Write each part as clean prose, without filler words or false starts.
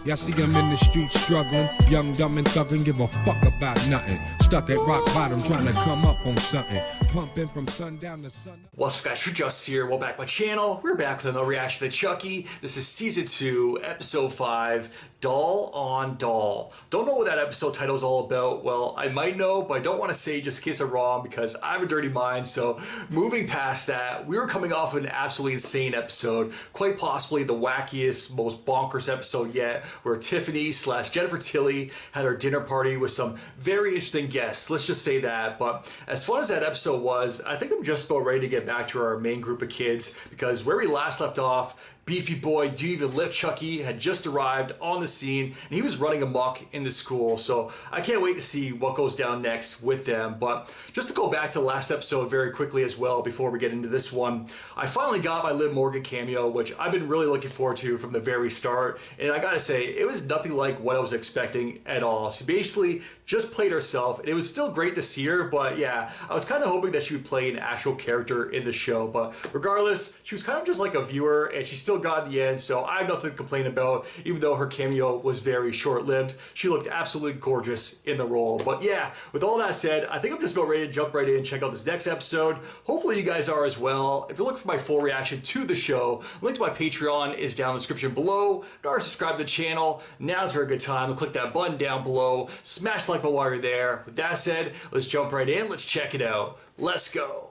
Y'all see him in the streets struggling, young, dumb, and thuggin', give a fuck about nothing. Stuck at rock bottom, trying to come up on something. Pumping from sundown to sun. What's up, guys? For Just here, welcome back to my channel. We're back with another reaction to Chucky. This is season 2, episode 5, Doll on Doll. Don't know what that episode title is all about. Well, I might know, but I don't want to say just in case I'm wrong because I have a dirty mind. So moving past that, we were coming off of an absolutely insane episode, quite possibly the wackiest, most bonkers episode yet, where Tiffany / Jennifer Tilly had her dinner party with some very interesting guests. Let's just say that. But as fun as that episode was, I think I'm just about ready to get back to our main group of kids because where we last left off, beefy boy, do you even lift Chucky had just arrived on the scene and he was running amok in the school. So I can't wait to see what goes down next with them. But just to go back to the last episode very quickly as well before we get into this one, I finally got my Liv Morgan cameo, which I've been really looking forward to from the very start. And I gotta say, it was nothing like what I was expecting at all. She basically just played herself and it was still great to see her, but yeah, I was kind of hoping that she would play an actual character in the show. But regardless, she was kind of just like a viewer and she still got in the end, so I have nothing to complain about, even though her cameo was very short-lived. She looked absolutely gorgeous in the role. But yeah, with all that said, I think I'm just about ready to jump right in and check out this next episode. Hopefully you guys are as well. If you're looking for my full reaction to the show, link to my Patreon is down in the description below. If you are subscribed to the channel, now's a very good time to click that button down below. Smash the like button while you're there. With that said, let's jump right in. Let's check it out. Let's go.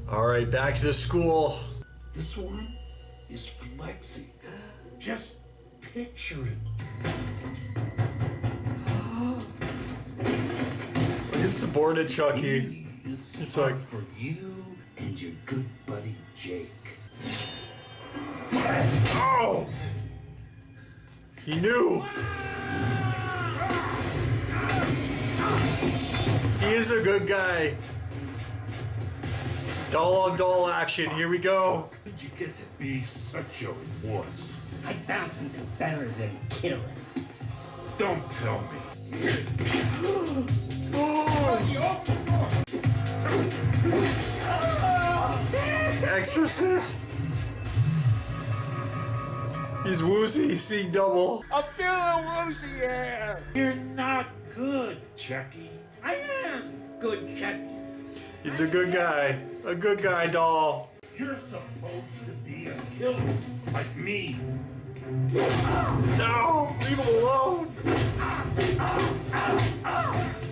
Alright, back to the school. This one is flexing. Just picture it. Look at subordinate Chucky. It's like for you and your good buddy Jake. Oh! He knew! He is a good guy. Doll on doll action, here we go. How did you get to be such a wuss? I found something better than killing. Don't tell me. Exorcist! He's woozy, seeing double. I'm feeling woozy here. You're not good, Chucky. I am good, Chucky. He's a good guy. A good guy, doll. You're supposed to be a killer, like me. No! Leave him alone!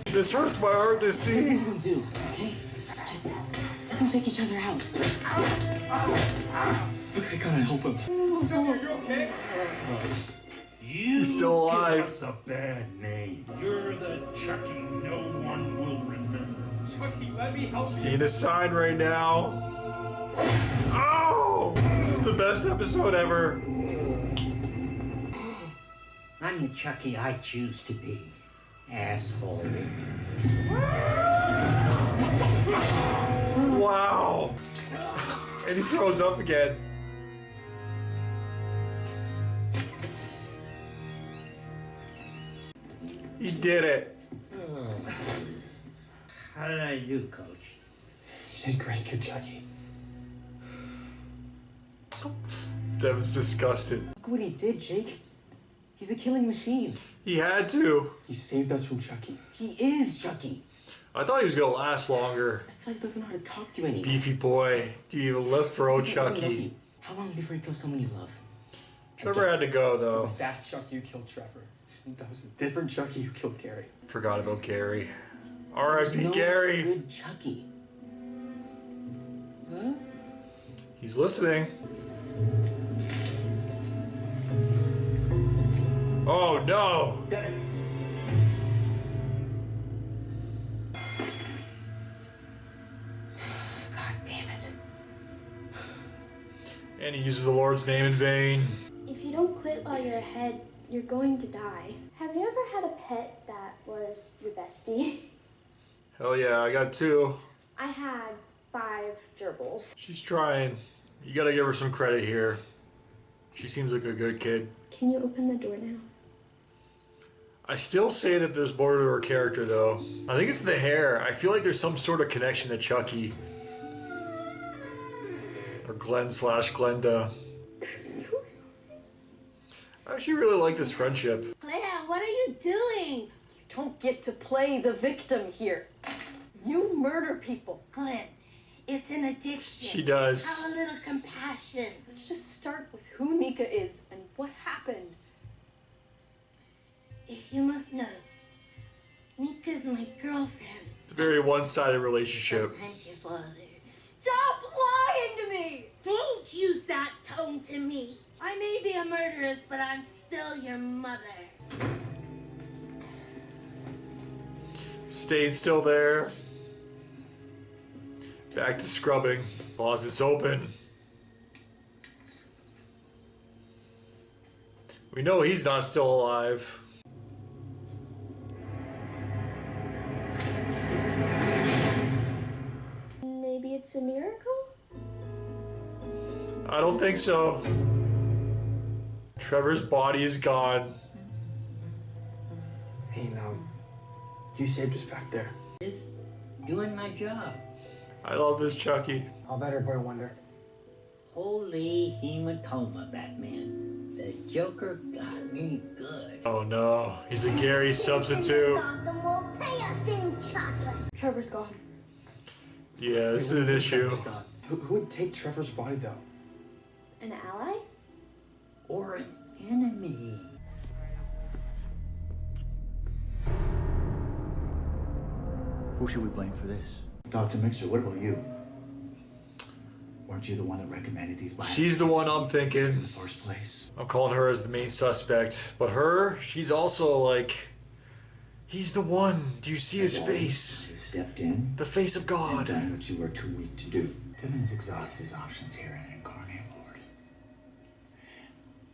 This hurts my heart to see. What do, okay? Just let them take each other out. I gotta help him. You okay? You He's still alive. Give us a bad name. You're the Chucky no one will remember. Chucky, let me help Seeing a sign right now. Oh! This is the best episode ever. I'm the Chucky I choose to be, asshole. Wow! And he throws up again. He did it. How did I do, Coach? You did great, good Chucky. Devin's disgusted. Look what he did, Jake. He's a killing machine. He had to. He saved us from Chucky. He is Chucky. I thought he was gonna last longer. I feel like they don't know how to talk to you anymore. Beefy boy. Do you live, bro, They don't love Chucky? you. How long before you kill someone you love? Trevor had to go, It though. was that Chucky who killed Trevor. That was a different Chucky who killed Gary. Forgot about Gary. There's R.I.P. no Gary. good Chucky. Huh? He's listening. Oh, no. God damn it. And he uses the Lord's name in vain. If you don't quit while you're ahead, you're going to die. Have you ever had a pet that was your bestie? Hell yeah, I got 2. I had 5 gerbils. She's trying. You gotta give her some credit here. She seems like a good kid. Can you open the door now? I still say that there's more to her character, though. I think it's the hair. I feel like there's some sort of connection to Chucky. Or Glenn / Glenda. I'm so I actually really like this friendship. Claire, what are you doing? You don't get to play the victim here. You murder people. Clint, it's an addiction. She does. Have a little compassion. Let's just start with who Nika is and what happened. If you must know, Nika's my girlfriend. It's a very one-sided relationship. Sometimes your father. Stop lying to me! Don't use that tone to me. I may be a murderess, but I'm still your mother. Stain still there. Back to scrubbing. Closet's open. We know he's not still alive. Maybe it's a miracle? I don't think so. Trevor's body is gone. Hey, now, you saved us back there. Just doing my job. I love this Chucky. How better, Boy Wonder? Holy hematoma, Batman. The Joker got me good. Oh no, he's a Gary substitute. Gotham will pay us in chocolate. Trevor's gone. Yeah, this is an issue. Who would take Trevor's body, though? An ally? Or an enemy. Who should we blame for this? Dr. Mixer, what about you? Weren't you the one that recommended these violent She's the one I'm thinking. in the first place? I'm calling her as the main suspect. But her, she's also like, he's the one. Do you see his face? You stepped in The face of and God. done what you were too weak to do. Devin has exhausted his options here in Incarnate Lord.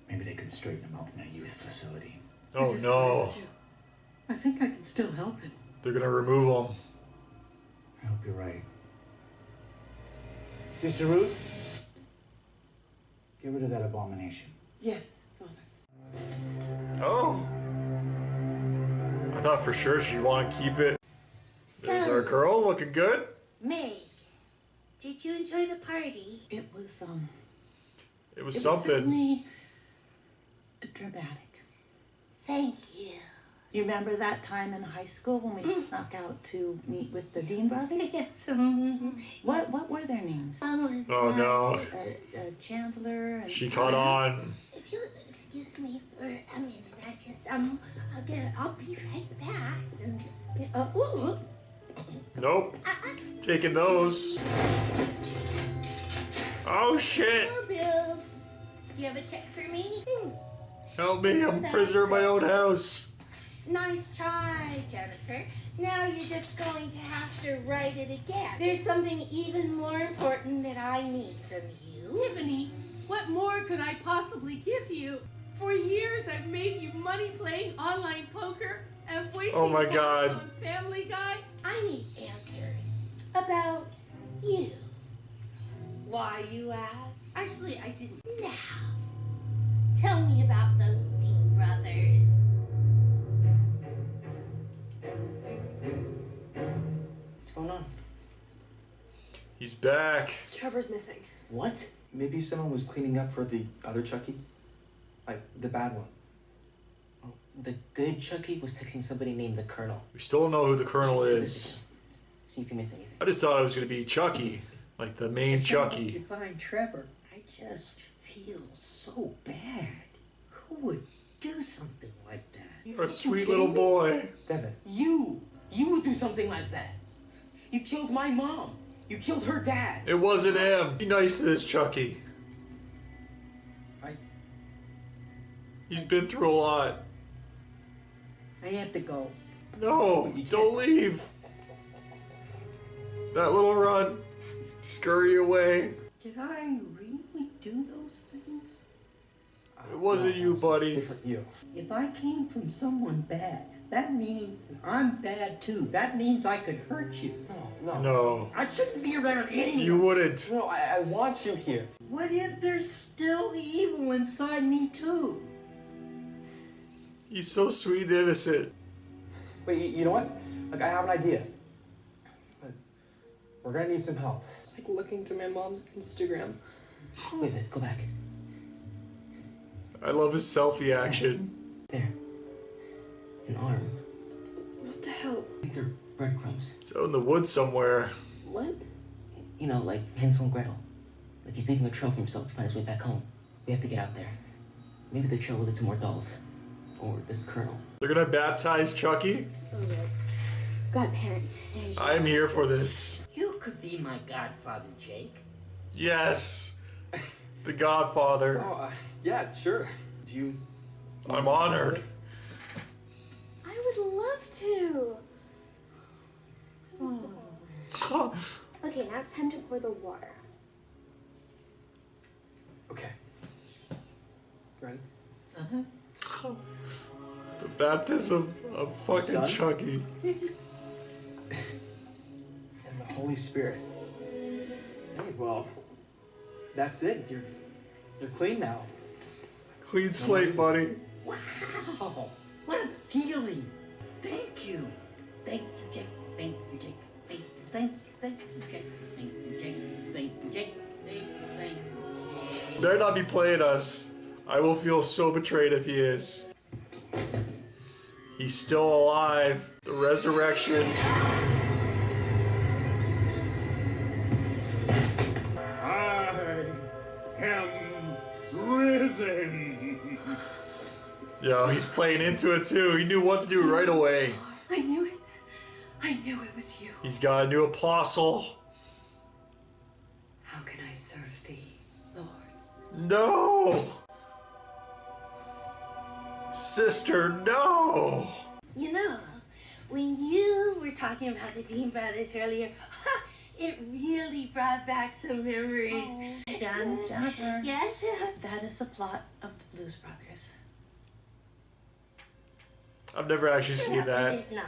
Maybe they can straighten him out in a youth facility. Oh no. I think I can still help him. They're gonna remove him. I hope you're right. Sister Ruth? Get rid of that abomination. Yes, Father. Oh. I thought for sure she'd want to keep it. There's our girl looking good. Meg, did you enjoy the party? It was, It was it something. was certainly dramatic. Thank you. You remember that time in high school when we snuck out to meet with the Dean brothers? Yes. What were their names? Oh no. Chandler and... She caught on. If you'll excuse me for a minute, I just I'll be right back. And, ooh. Nope. Taking those. Oh shit. More bills. You have a check for me? Help me. I'm a prisoner in my own house. Nice try, Jennifer. Now you're just going to have to write it again. There's something even more important that I need from you. Tiffany, what more could I possibly give you? For years I've made you money playing online poker and voicing Oh my voices God. on Family Guy. I need answers about you. Why, you ask? Actually, I didn't. Now, tell me about those Dean brothers. What's going on? He's back. Trevor's missing. What? Maybe someone was cleaning up for the other Chucky? Like, the bad one. Oh, the good Chucky was texting somebody named the Colonel. We still don't know who the Colonel is. See if you missed anything. I just thought it was going to be Chucky. Like the main Chucky. To find Trevor. I just feel so bad. Who would do something like that? You're a sweet little boy. Devin. You would do something like that. You killed my mom. You killed her dad. It wasn't him. Be nice to this Chucky. He's been through a lot. I have to go. No, don't leave. That little run. Scurry away. Did I really do those things? It wasn't you, buddy. Different you. If I came from someone bad, that means I'm bad too. That means I could hurt you. No. No. I shouldn't be around anyone. You wouldn't. No, I want you here. What if there's still evil inside me too? He's so sweet and innocent. Wait, you know what? Like, I have an idea. But we're gonna need some help. It's like looking through my mom's Instagram. Wait a minute, go back. I love his selfie action. There. An arm. What the hell? I think they're breadcrumbs. It's out in the woods somewhere. What? You know, like Hansel and Gretel. Like he's leaving a trail for himself to find his way back home. We have to get out there. Maybe the trail will lead to more dolls. Or this colonel. They're gonna baptize Chucky? Oh, good. Godparents. I'm here for this. You could be my godfather, Jake. Yes. The Godfather. Oh, yeah, sure. Do you... I'm honored. I would love to. Oh. Okay, now it's time to pour the water. Okay. Ready? The baptism of fucking Son? Chucky. And the Holy Spirit. Hey, well, that's it. You're clean now. Clean slate, buddy. Wow! What a feeling! Thank you! Thank you, Jake. Thank you, Jake. Thank you, thank you, Jake. Thank you, Jake. Thank you, Jake. Thank you. Better not be playing us. I will feel so betrayed if he is. He's still alive. The resurrection. I am risen. Yo, he's playing into it too. He knew what to do right away. I knew it. I knew it was you. He's got a new apostle. How can I serve thee, Lord? No! Sister, no! You know, when you were talking about the Dean Brothers earlier, it really brought back some memories. Jennifer. Yes? That is the plot of the Blues Brothers. I've never actually seen No, that. it is not.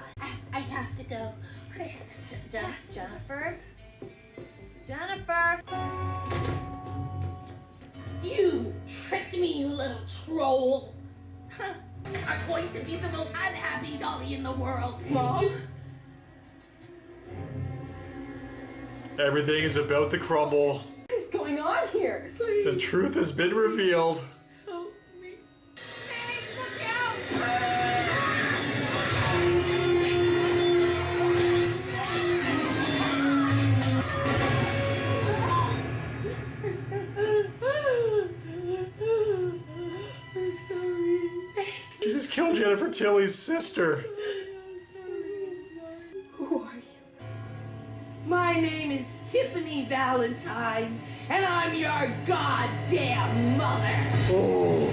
I have to go. Jennifer? Jennifer? You tricked me, you little troll. I'm going to be the most unhappy dolly in the world. Mom? Everything is about to crumble. What is going on here? Please. The truth has been revealed. Help me. Hey, look out! I'm sorry. She just killed Jennifer Tilly's sister. Who are you? My name is Tiffany Valentine, and I'm your goddamn mother. Oh,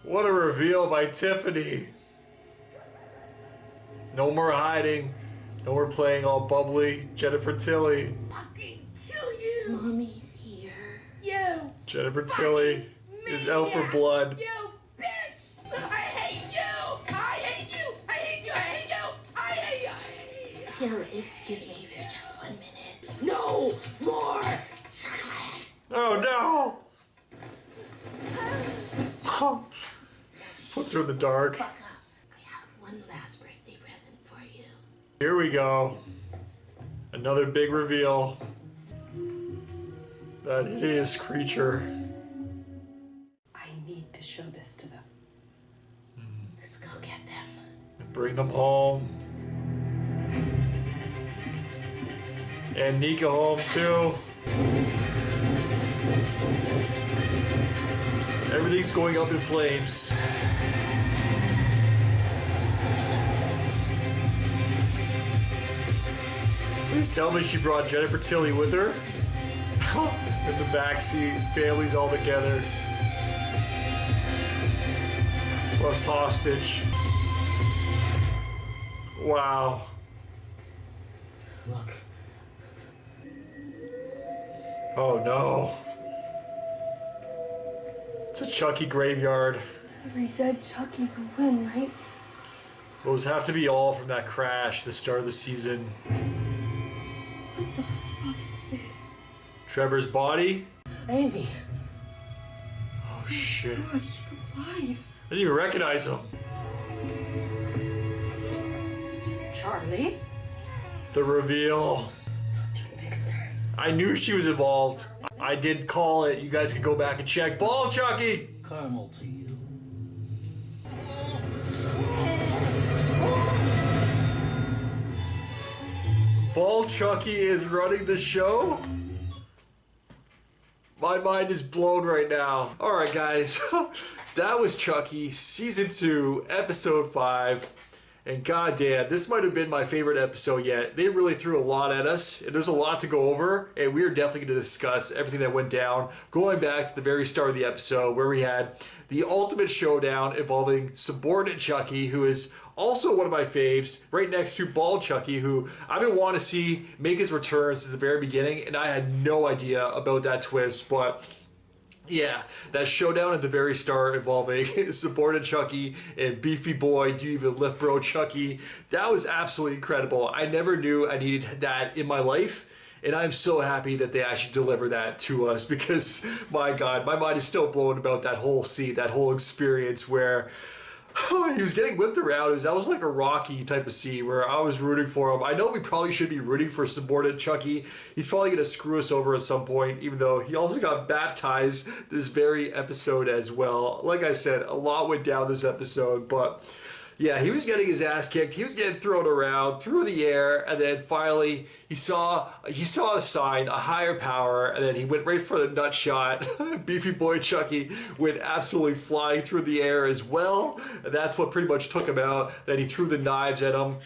what a reveal by Tiffany. No more hiding. No more playing all bubbly. Jennifer Tilly. Fucking kill you. Mommy's here. You. Jennifer Tilly is out for blood. You bitch. I hate you. I hate you. I hate you. I hate you. I hate you. I hate you. Phil, excuse me for just 1 minute. No more. Oh no! Puts her in the dark. Fuck up. I have one last birthday present for you. Here we go. Another big reveal. That hideous creature. I need to show this to them. Let's go get them. And bring them home. And Nika home too. Everything's going up in flames. Please tell me she brought Jennifer Tilly with her. In the backseat, families all together. Plus hostage. Wow. Look. Oh no. It's a Chucky graveyard. Every dead Chucky's a win, right? Those have to be all from that crash, the start of the season. What the fuck is this? Trevor's body? Andy. Oh shit. God, he's alive. I didn't even recognize him. Charlie? The reveal. Dr. Mixer. I knew she was involved. I did call it. You guys can go back and check. Ball, Chucky! caramel to you. Bald Chucky is running the show? My mind is blown right now. Alright guys, that was Chucky, Season 2, Episode 5. And goddamn, this might have been my favorite episode yet. They really threw a lot at us, and there's a lot to go over, and we are definitely going to discuss everything that went down, going back to the very start of the episode where we had the ultimate showdown involving subordinate Chucky, who is also one of my faves, right next to Bald Chucky, who I've been wanting to see make his return since the very beginning, and I had no idea about that twist, but yeah, that showdown at the very start involving subordinate Chucky and Beefy Boy, Do You Even Lift Bro Chucky, that was absolutely incredible. I never knew I needed that in my life, and I'm so happy that they actually deliver that to us because, my God, my mind is still blown about that whole scene, that whole experience where he was getting whipped around. That was like a Rocky type of scene where I was rooting for him. I know we probably should be rooting for subordinate Chucky. He's probably going to screw us over at some point, even though he also got baptized this very episode as well. Like I said, a lot went down this episode, but yeah, he was getting his ass kicked. He was getting thrown around through the air, and then finally he saw a sign, a higher power, and then he went right for the nut shot. Beefy Boy Chucky went absolutely flying through the air as well, and that's what pretty much took him out. Then he threw the knives at him,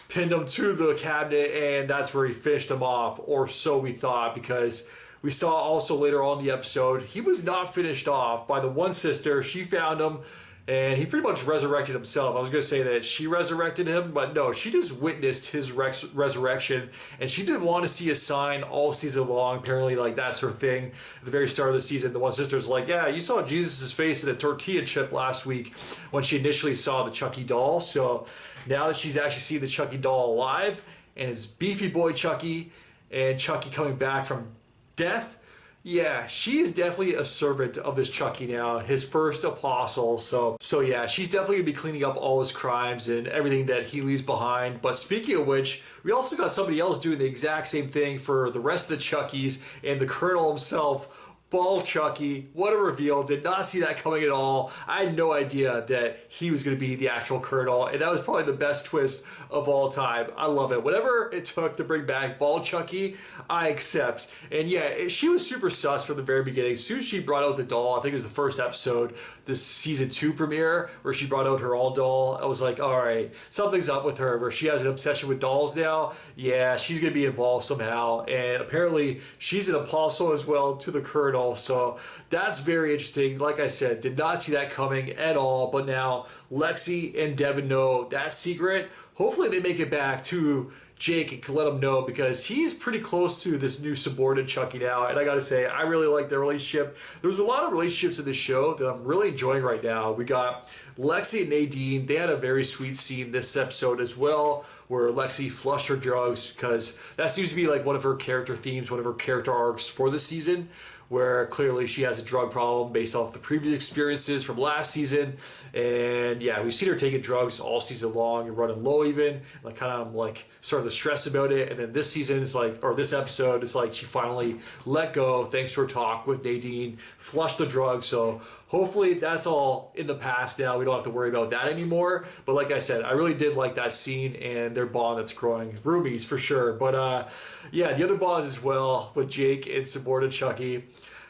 pinned him to the cabinet, and that's where he finished him off, or so we thought, because we saw also later on in the episode he was not finished off by the one sister. She found him, and he pretty much resurrected himself. I was going to say that she resurrected him, but no, she just witnessed his resurrection, and she didn't want to see a sign all season long. Apparently, like, that's her thing. At the very start of the season, the one sister's like, yeah, you saw Jesus' face in a tortilla chip last week when she initially saw the Chucky doll. So now that she's actually seen the Chucky doll alive, and it's Beefy Boy Chucky, and Chucky coming back from death, yeah, she's definitely a servant of this Chucky now, his first apostle. So yeah, she's definitely gonna be cleaning up all his crimes and everything that he leaves behind. But speaking of which, we also got somebody else doing the exact same thing for the rest of the Chuckies, and the Colonel himself, Bald Chucky. What a reveal. Did not see that coming at all. I had no idea that he was going to be the actual Colonel, and that was probably the best twist of all time. I love it. Whatever it took to bring back Bald Chucky, I accept. And yeah, she was super sus from the very beginning. As soon as she brought out the doll, I think it was the first episode, this season 2 premiere, where she brought out her all doll, I was like, all right, something's up with her, where she has an obsession with dolls now. Yeah, she's going to be involved somehow. And apparently she's an apostle as well to the Colonel. So that's very interesting. Like I said, did not see that coming at all, but now Lexi and Devin know that secret. Hopefully they make it back to Jake and can let him know, because he's pretty close to this new subordinate Chucky now, and I gotta say, I really like their relationship. There's a lot of relationships in this show that I'm really enjoying right now. We got Lexi and Nadine. They had a very sweet scene this episode as well, where Lexi flushed her drugs, because that seems to be like one of her character themes, one of her character arcs for this season, where clearly she has a drug problem based off the previous experiences from last season. And yeah, we've seen her taking drugs all season long and running low even, like kind of like starting to stress about it. And then this season is like, or this episode is like, she finally let go thanks to her talk with Nadine, flushed the drugs. So hopefully that's all in the past now. We don't have to worry about that anymore. But like I said, I really did like that scene and their bond that's growing. Rubies for sure. But yeah, the other bonds as well with Jake and subordinate Chucky.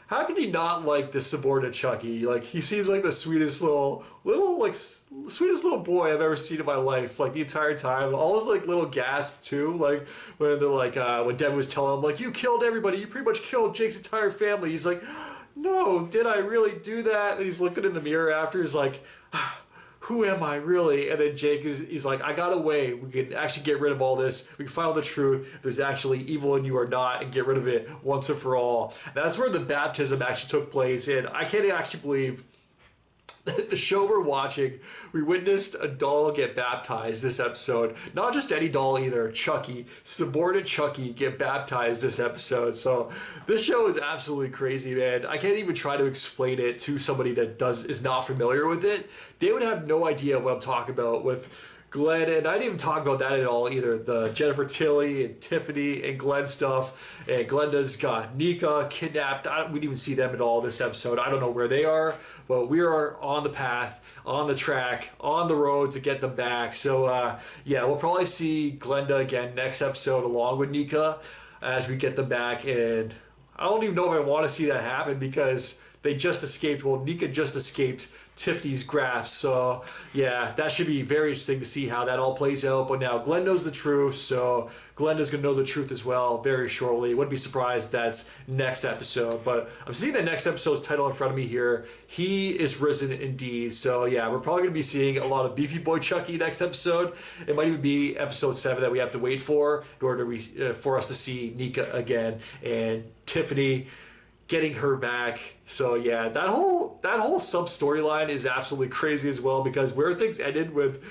How can you not like this subordinate Chucky? Like, he seems like the sweetest little sweetest little boy I've ever seen in my life. Like, the entire time, all his like little gasp too. Like when they're like, when Devin was telling him like, you killed everybody. You pretty much killed Jake's entire family. He's like, no, did I really do that? And he's looking in the mirror after. He's like, who am I really? And then Jake he's like, I got a way. We can actually get rid of all this. We can find out the truth, if there's actually evil in you or not, and get rid of it once and for all. And that's where the baptism actually took place. And I can't actually believe the show we're watching, we witnessed a doll get baptized this episode. Not just any doll either. Chucky, subordinate Chucky, get baptized this episode. So this show is absolutely crazy, man. I can't even try to explain it to somebody that is not familiar with it. They would have no idea what I'm talking about with Glenn, and I didn't even talk about that at all either. The Jennifer Tilly and Tiffany and Glenn stuff. And Glenda's got Nika kidnapped. We didn't even see them at all this episode. I don't know where they are, but we are on the path, on the track, on the road to get them back. So, yeah, we'll probably see Glenda again next episode along with Nika as we get them back. And I don't even know if I want to see that happen because they just escaped. Well, Nika just escaped Tiffany's grasp. So yeah, that should be very interesting to see how that all plays out. But now Glenn knows the truth, so Glenda's gonna know the truth as well very shortly. Wouldn't be surprised if that's next episode. But I'm seeing the next episode's title in front of me here. He is risen indeed. So yeah, we're probably gonna be seeing a lot of Beefy Boy Chucky next episode. It might even be episode 7 that we have to wait for in order to for us to see Nika again and Tiffany getting her back. So yeah, that whole sub storyline is absolutely crazy as well, because where things ended with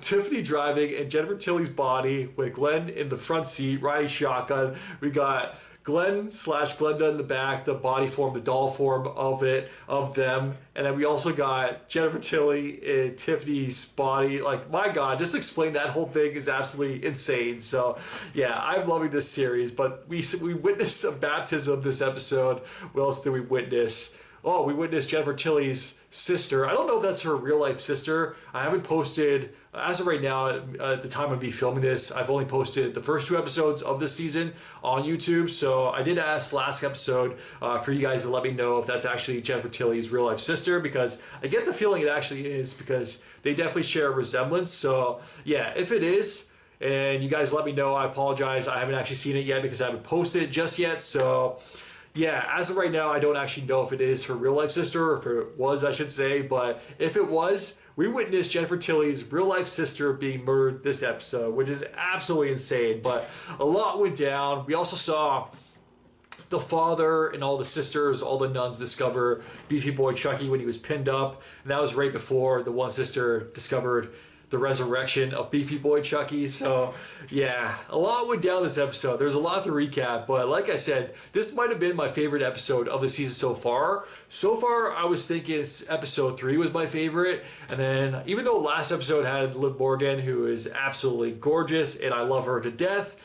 Tiffany driving and Jennifer Tilly's body with Glenn in the front seat riding shotgun, we got Glenn / Glenda in the back, the body form, the doll form of them, and then we also got Jennifer Tilly in Tiffany's body. Like, my God, just explain that whole thing is absolutely insane. So yeah, I'm loving this series. But we witnessed a baptism this episode. What else did we witness? Oh, we witnessed Jennifer Tilly's sister. I don't know if that's her real life sister. I haven't posted, as of right now, at the time of me filming this, I've only posted the first 2 episodes of this season on YouTube. So I did ask last episode for you guys to let me know if that's actually Jennifer Tilly's real life sister, because I get the feeling it actually is, because they definitely share a resemblance. So yeah, if it is, and you guys let me know, I apologize. I haven't actually seen it yet because I haven't posted it just yet. So yeah, as of right now, I don't actually know if it is her real life sister, or if it was, I should say. But if it was, we witnessed Jennifer Tilly's real life sister being murdered this episode, which is absolutely insane. But a lot went down. We also saw the father and all the sisters, all the nuns discover Beefy Boy Chucky when he was pinned up. And that was right before the one sister discovered the resurrection of Beefy Boy Chucky. So yeah, a lot went down this episode. There's a lot to recap, but like I said, this might have been my favorite episode of the season so far. So far, I was thinking episode 3 was my favorite, and then even though last episode had Liv Morgan, who is absolutely gorgeous, and I love her to death,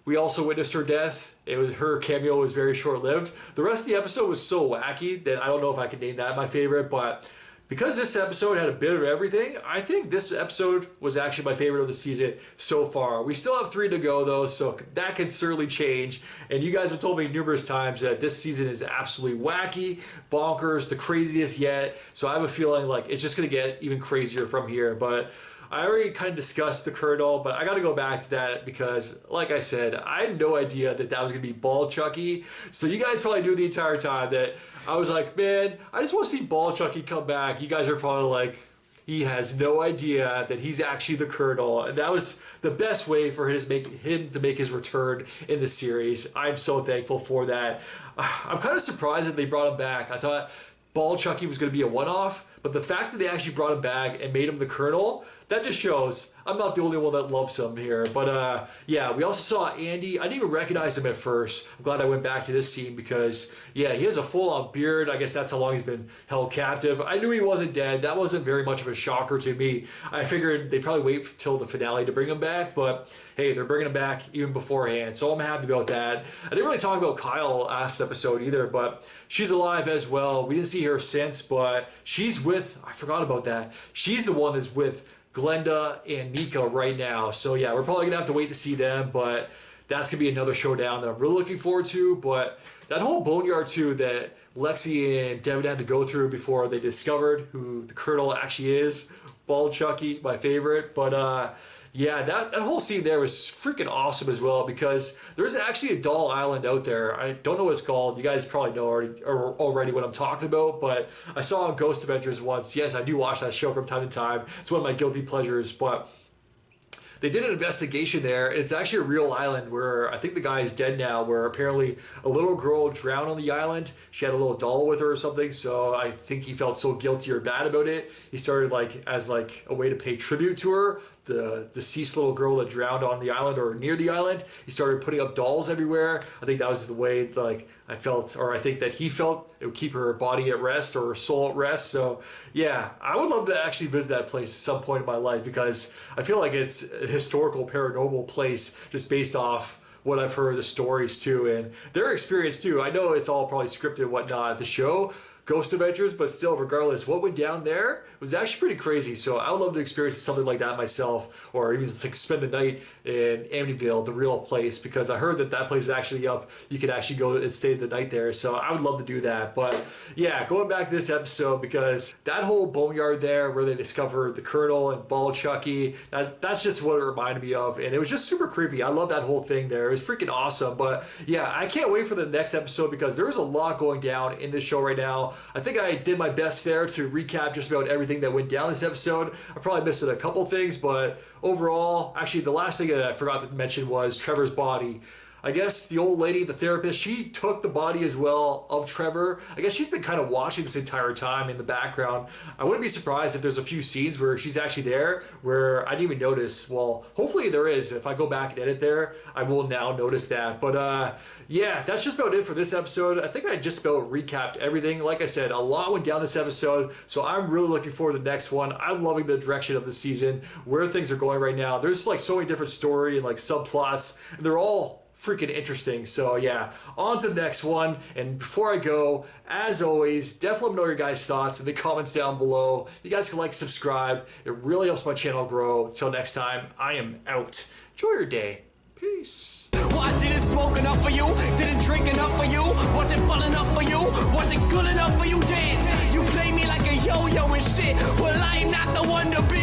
we also witnessed her death. Her cameo was very short-lived. The rest of the episode was so wacky that I don't know if I can name that my favorite, but because this episode had a bit of everything, I think this episode was actually my favorite of the season so far. We still have 3 to go though, so that could certainly change. And you guys have told me numerous times that this season is absolutely wacky, bonkers, the craziest yet. So I have a feeling like it's just gonna get even crazier from here. But I already kind of discussed the Colonel, but I got to go back to that because, like I said, I had no idea that that was going to be Bald Chucky. So you guys probably knew the entire time that I was like, man, I just want to see Bald Chucky come back. You guys are probably like, he has no idea that he's actually the Colonel. And that was the best way for him to make his return in the series. I'm so thankful for that. I'm kind of surprised that they brought him back. I thought Bald Chucky was going to be a one-off, but the fact that they actually brought him back and made him the Colonel, that just shows I'm not the only one that loves him here. But yeah, we also saw Andy. I didn't even recognize him at first. I'm glad I went back to this scene because, yeah, he has a full-on beard. I guess that's how long he's been held captive. I knew he wasn't dead. That wasn't very much of a shocker to me. I figured they'd probably wait till the finale to bring him back, but hey, they're bringing him back even beforehand, so I'm happy about that. I didn't really talk about Kyle last episode either, but she's alive as well. We didn't see her since, but she's with, I forgot about that. She's the one that's with Glenda and Nika right now. So yeah, we're probably gonna have to wait to see them, but that's gonna be another showdown that I'm really looking forward to. But that whole boneyard too that Lexi and Devin had to go through before they discovered who the Colonel actually is, Bald Chucky, my favorite. But yeah, that whole scene there was freaking awesome as well, because there's actually a doll island out there. I don't know what it's called. You guys probably know already what I'm talking about, but I saw on Ghost Adventures once. Yes, I do watch that show from time to time. It's one of my guilty pleasures, but they did an investigation there. It's actually a real island where I think the guy is dead now, where apparently a little girl drowned on the island. She had a little doll with her or something, so I think he felt so guilty or bad about it. He started as a way to pay tribute to her, the deceased little girl that drowned on the island or near the island. He started putting up dolls everywhere. I think that was the way I felt, or I think that he felt it would keep her body at rest or her soul at rest. So yeah, I would love to actually visit that place at some point in my life, because I feel like it's a historical paranormal place just based off what I've heard, the stories too, and their experience too. I know it's all probably scripted and whatnot, the show, Ghost Adventures, but still, regardless, what went down there was actually pretty crazy. So I would love to experience something like that myself, or even spend the night in Amityville, the real place, because I heard that place is actually up. You could actually go and stay the night there. So I would love to do that. But yeah, going back to this episode, because that whole boneyard there where they discovered the Colonel and Bald Chucky, that's just what it reminded me of. And it was just super creepy. I love that whole thing there. It was freaking awesome. But yeah, I can't wait for the next episode, because there's a lot going down in this show right now. I think I did my best there to recap just about everything that went down this episode. I probably missed a couple things, but overall, actually the last thing that I forgot to mention was Trevor's body. I guess the old lady, the therapist, she took the body as well of Trevor. I guess she's been kind of watching this entire time in the background. I wouldn't be surprised if there's a few scenes where she's actually there where I didn't even notice. Well, hopefully there is. If I go back and edit there, I will now notice that. But yeah, that's just about it for this episode. I think I just about recapped everything. Like I said, a lot went down this episode, so I'm really looking forward to the next one. I'm loving the direction of the season, where things are going right now. There's so many different story and subplots, and they're all freaking interesting. So yeah, on to the next one. And before I go, as always, definitely let me know your guys' thoughts in the comments down below. You guys can subscribe. It really helps my channel grow. Until next time, I am out. Enjoy your day. Peace. Well, I didn't smoke enough for you, didn't drink enough for you, wasn't fun enough for you, wasn't good enough for you, damn. You play me like a yo-yo and shit. Well, I am not the one to be.